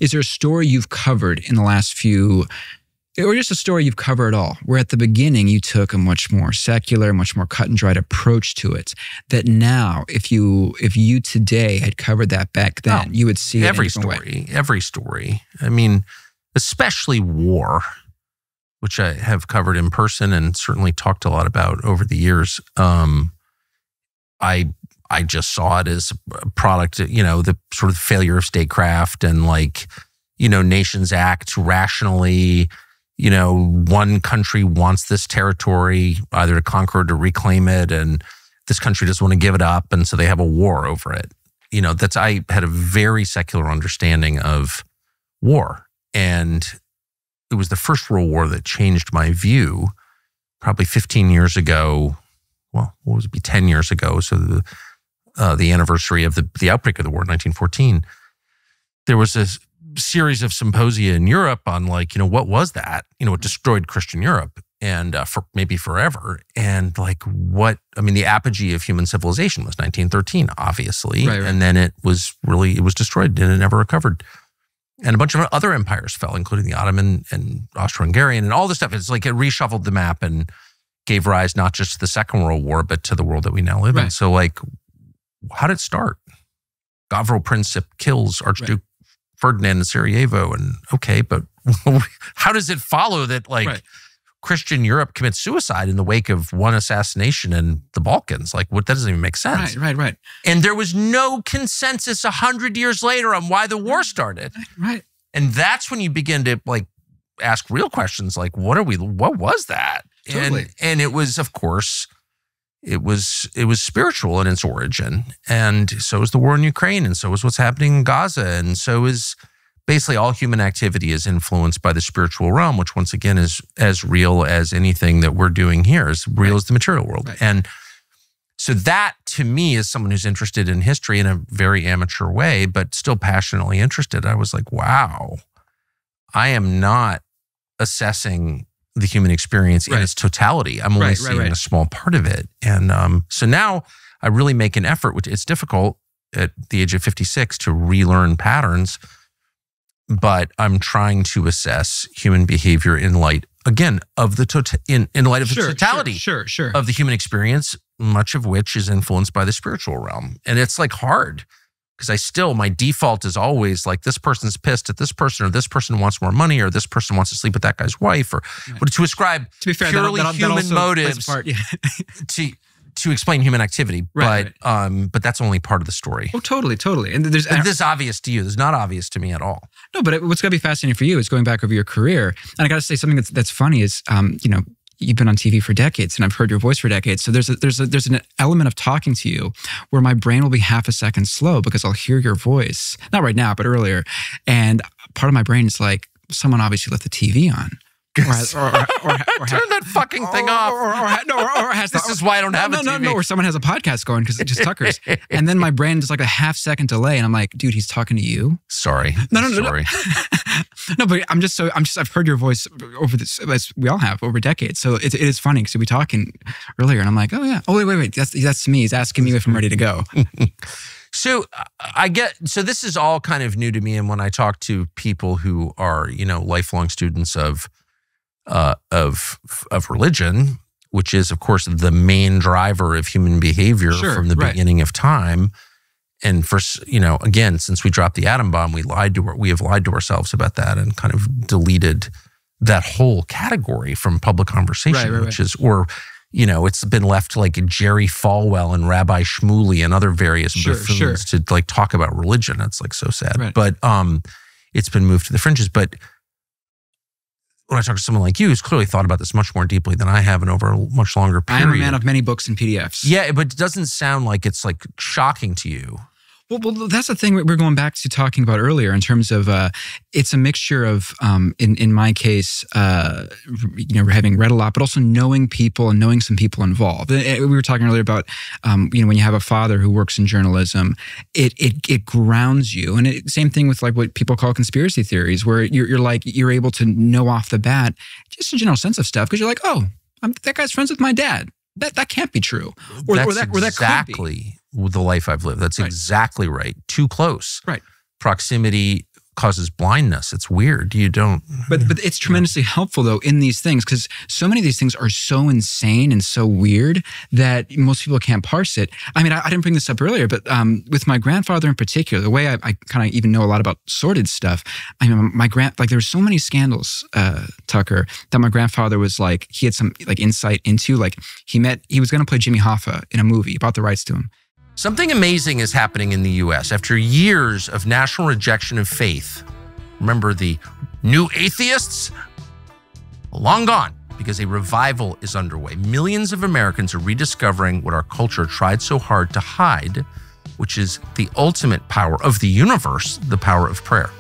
is there a story you've covered in the last few, or just a story you've covered at all, where at the beginning you took a much more secular, much more cut and dried approach to it, that now, if you today had covered that back then, you would see every story. I mean, especially war, which I have covered in person and certainly talked a lot about over the years. I just saw it as a product, the sort of failure of statecraft and nations act rationally. One country wants this territory either to conquer or to reclaim it, and this country doesn't want to give it up, and so they have a war over it. I had a very secular understanding of war, and it was the First World War that changed my view probably 15 years ago. Well, what would it be, 10 years ago? So the anniversary of the outbreak of the war in 1914, there was a series of symposia in Europe on what was that? It destroyed Christian Europe and for maybe forever. And the apogee of human civilization was 1913, obviously. Right. And then it was destroyed and it never recovered. And a bunch of other empires fell, including the Ottoman and Austro-Hungarian and all this stuff. It's like it reshuffled the map and gave rise not just to the Second World War, but to the world that we now live in. So how did it start? Gavril Princip kills Archduke Ferdinand in Sarajevo. And but how does it follow that Christian Europe commits suicide in the wake of one assassination in the Balkans? That doesn't even make sense. Right. And there was no consensus 100 years later on why the war started. Right. And that's when you begin to ask real questions what was that? Totally. And it was, of course, it was spiritual in its origin. And so is the war in Ukraine, and so is what's happening in Gaza, and so is basically all human activity is influenced by the spiritual realm, which once again is as real as anything that we're doing here, as real as the material world. Right. And so that, to me, as someone who's interested in history in a very amateur way, but still passionately interested, I was like, wow, I am not assessing the human experience in its totality. I'm only seeing a small part of it. And so now I really make an effort, which it's difficult at the age of 56 to relearn patterns, but I'm trying to assess human behavior in light, again, of the in light of the totality of the human experience, much of which is influenced by the spiritual realm. And it's hard, because my default is always this person's pissed at this person, or this person wants more money, or this person wants to sleep with that guy's wife, or to ascribe purely human motives to explain human activity. But that's only part of the story. Oh, totally. And this is obvious to you. This is not obvious to me at all. No, but what's going to be fascinating for you is going back over your career. And I got to say something that's funny is, you've been on TV for decades, and I've heard your voice for decades. So there's an element of talking to you where my brain will be half a second slow because I'll hear your voice, not right now, but earlier. And part of my brain is someone obviously left the TV on. Or turn that fucking thing off. This is why I don't have a TV. Or someone has a podcast going because it just Tucker's. And then my brain is a half second delay, and I'm like, dude, he's talking to you. Sorry. Sorry. No, but I've heard your voice over this, as we all have, over decades. So it is funny because we were talking earlier, and I'm like, oh yeah. Oh wait. That's me. He's asking me if I'm ready to go. So this is all kind of new to me. And when I talk to people who are, lifelong students of religion, which is, of course, the main driver of human behavior from the beginning of time. And again, since we dropped the atom bomb, we have lied to ourselves about that and kind of deleted that whole category from public conversation, which is, it's been left to Jerry Falwell and Rabbi Shmuley and other various buffoons to talk about religion. It's so sad, but it's been moved to the fringes. But when I talk to someone like you who's clearly thought about this much more deeply than I have and over a much longer period. I am a man of many books and PDFs. Yeah, but it doesn't sound like it's shocking to you. Well, that's the thing we're going back to talking about earlier in terms of it's a mixture of, in my case, having read a lot, but also knowing people and knowing some people involved. We were talking earlier about, when you have a father who works in journalism, it grounds you. And same thing with what people call conspiracy theories, where you're able to know off the bat just a general sense of stuff because you're like, oh, that guy's friends with my dad. That can't be true. Or that could be. The life I've lived. That's exactly right. Too close. Right. Proximity causes blindness. It's weird. You don't. But it's tremendously helpful though in these things, because so many of these things are so insane and so weird that most people can't parse it. I mean, I didn't bring this up earlier, but with my grandfather in particular, the way I kind of even know a lot about sordid stuff. I mean, there were so many scandals, Tucker, that my grandfather was like, he had some like insight into, like he was going to play Jimmy Hoffa in a movie, he bought the rights to him. Something amazing is happening in the U.S. After years of national rejection of faith. Remember the new atheists? Long gone, because a revival is underway. Millions of Americans are rediscovering what our culture tried so hard to hide, which is the ultimate power of the universe, the power of prayer.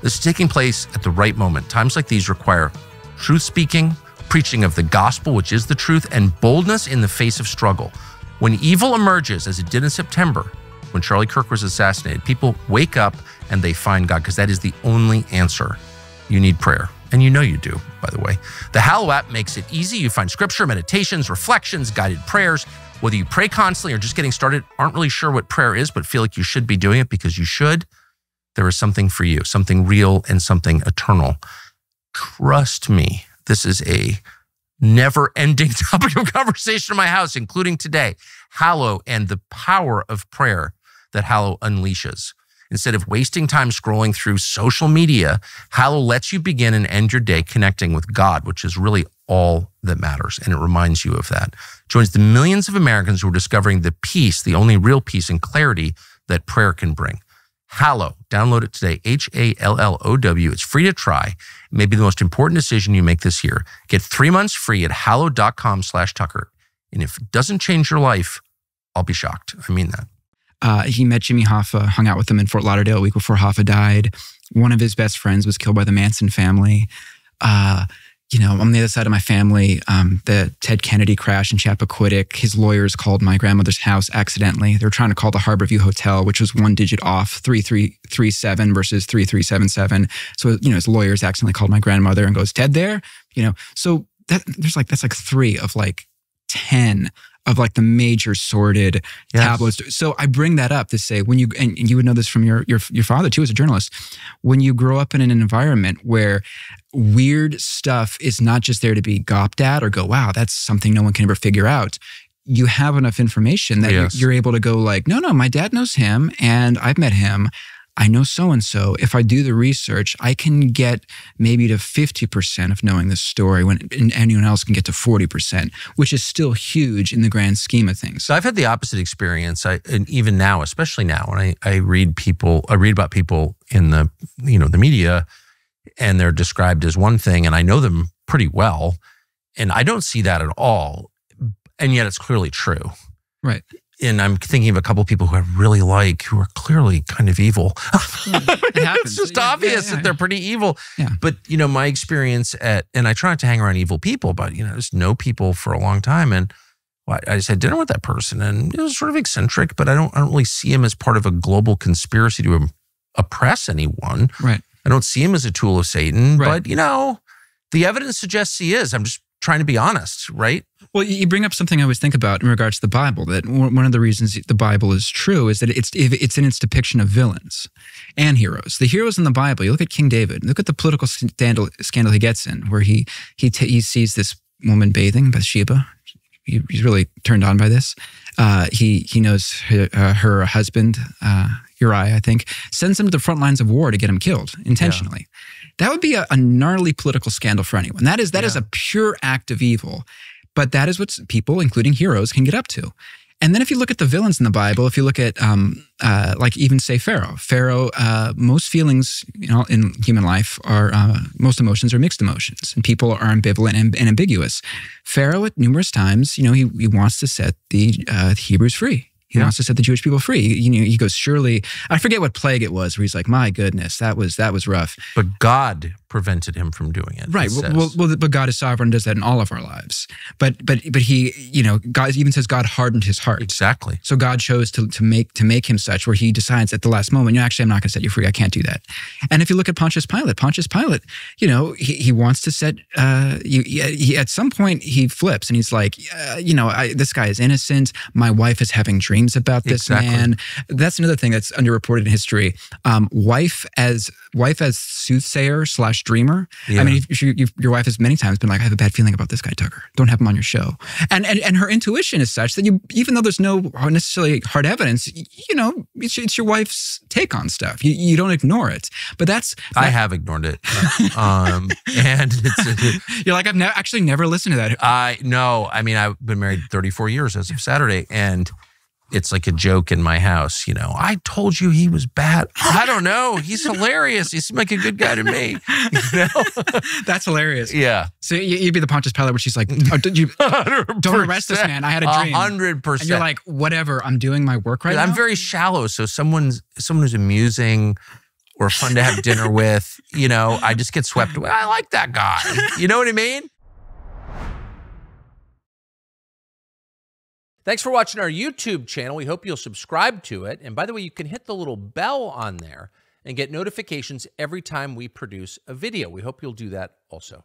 This is taking place at the right moment. Times like these require truth speaking, preaching of the gospel, which is the truth, and boldness in the face of struggle. When evil emerges, as it did in September, when Charlie Kirk was assassinated, people wake up and they find God, because that is the only answer. You need prayer. And you know you do, by the way. The Hallow app makes it easy. You find scripture, meditations, reflections, guided prayers. Whether you pray constantly or just getting started, aren't really sure what prayer is, but feel like you should be doing it because you should, there is something for you, something real and something eternal. Trust me, this is a never-ending topic of conversation in my house, including today. Hallow and the power of prayer that Hallow unleashes. Instead of wasting time scrolling through social media, Hallow lets you begin and end your day connecting with God, which is really all that matters, and it reminds you of that. Joins the millions of Americans who are discovering the peace, the only real peace and clarity that prayer can bring. Hallow. Download it today, Hallow. It's free to try. It may be the most important decision you make this year. Get 3 months free at hallow.com/Tucker. And if it doesn't change your life, I'll be shocked. I mean that. He met Jimmy Hoffa, hung out with him in Fort Lauderdale a week before Hoffa died. One of his best friends was killed by the Manson family. On the other side of my family, the Ted Kennedy crash in Chappaquiddick, his lawyers called my grandmother's house accidentally. They were trying to call the Harborview Hotel, which was one digit off, 3337 versus 3377. So, his lawyers accidentally called my grandmother and goes, Ted there? So that's like 3 of like 10 of like the major sordid tabloids. So I bring that up to say, when you, and you would know this from your father too as a journalist, when you grow up in an environment where weird stuff is not just there to be gawped at or go, wow, that's something no one can ever figure out. You have enough information that you're able to go like, no, my dad knows him and I've met him. I know so-and-so. If I do the research, I can get maybe to 50% of knowing the story when anyone else can get to 40%, which is still huge in the grand scheme of things. So I've had the opposite experience. And even now, especially now, when I read about people in the, the media, and they're described as one thing, and I know them pretty well, and I don't see that at all. And yet it's clearly true. Right. And I'm thinking of a couple of people who I really like who are clearly kind of evil. It's just obvious that they're pretty evil. Yeah. But, my experience and I try not to hang around evil people, but, I just know people for a long time. And I just had dinner with that person and it was sort of eccentric, but I don't really see him as part of a global conspiracy to oppress anyone. Right. I don't see him as a tool of Satan, but, the evidence suggests he is. I'm just trying to be honest, right? Well, you bring up something I always think about in regards to the Bible, that one of the reasons the Bible is true is that it's in its depiction of villains and heroes. The heroes in the Bible, you look at King David, look at the political scandal he gets in, where he sees this woman bathing, Bathsheba. He's really turned on by this. He knows her husband, Uriah, I think, sends him to the front lines of war to get him killed intentionally. Yeah. That would be a gnarly political scandal for anyone. That is a pure act of evil. But that is what people, including heroes, can get up to. And then if you look at the villains in the Bible, if you look at like even say Pharaoh. Pharaoh, most feelings in human life are, most emotions are mixed emotions, and people are ambivalent and ambiguous. Pharaoh at numerous times, he wants to set the Hebrews free. He wants to set the Jewish people free. He goes, surely, I forget what plague it was, where he's like, my goodness, that was rough. But God prevented him from doing it. Right. But God is sovereign and does that in all of our lives. But he, God even says God hardened his heart. Exactly. So God chose to make him such, where he decides at the last moment, actually, I'm not going to set you free. I can't do that. And if you look at Pontius Pilate, he wants to set, at some point he flips and he's like, this guy is innocent. My wife is having dreams about this man. That's another thing that's underreported in history. Wife as wife as soothsayer / dreamer. Yeah. I mean, if your wife has many times been like, I have a bad feeling about this guy, Tucker. Don't have him on your show. And her intuition is such that even though there's no necessarily hard evidence, it's your wife's take on stuff. You don't ignore it. But I have ignored it. And it's, you're like, I've actually never listened to that. No, I mean, I've been married 34 years as of Saturday, and it's like a joke in my house. I told you he was bad. I don't know. He's hilarious. He seemed like a good guy to me. That's hilarious. Yeah. So you'd be the Pontius Pilate where she's like, don't arrest this man. I had a dream. 100%. And you're like, whatever. I'm doing my work right now. I'm very shallow. So someone who's amusing or fun to have dinner with, I just get swept away. I like that guy. You know what I mean? Thanks for watching our YouTube channel. We hope you'll subscribe to it. And by the way, you can hit the little bell on there and get notifications every time we produce a video. We hope you'll do that also.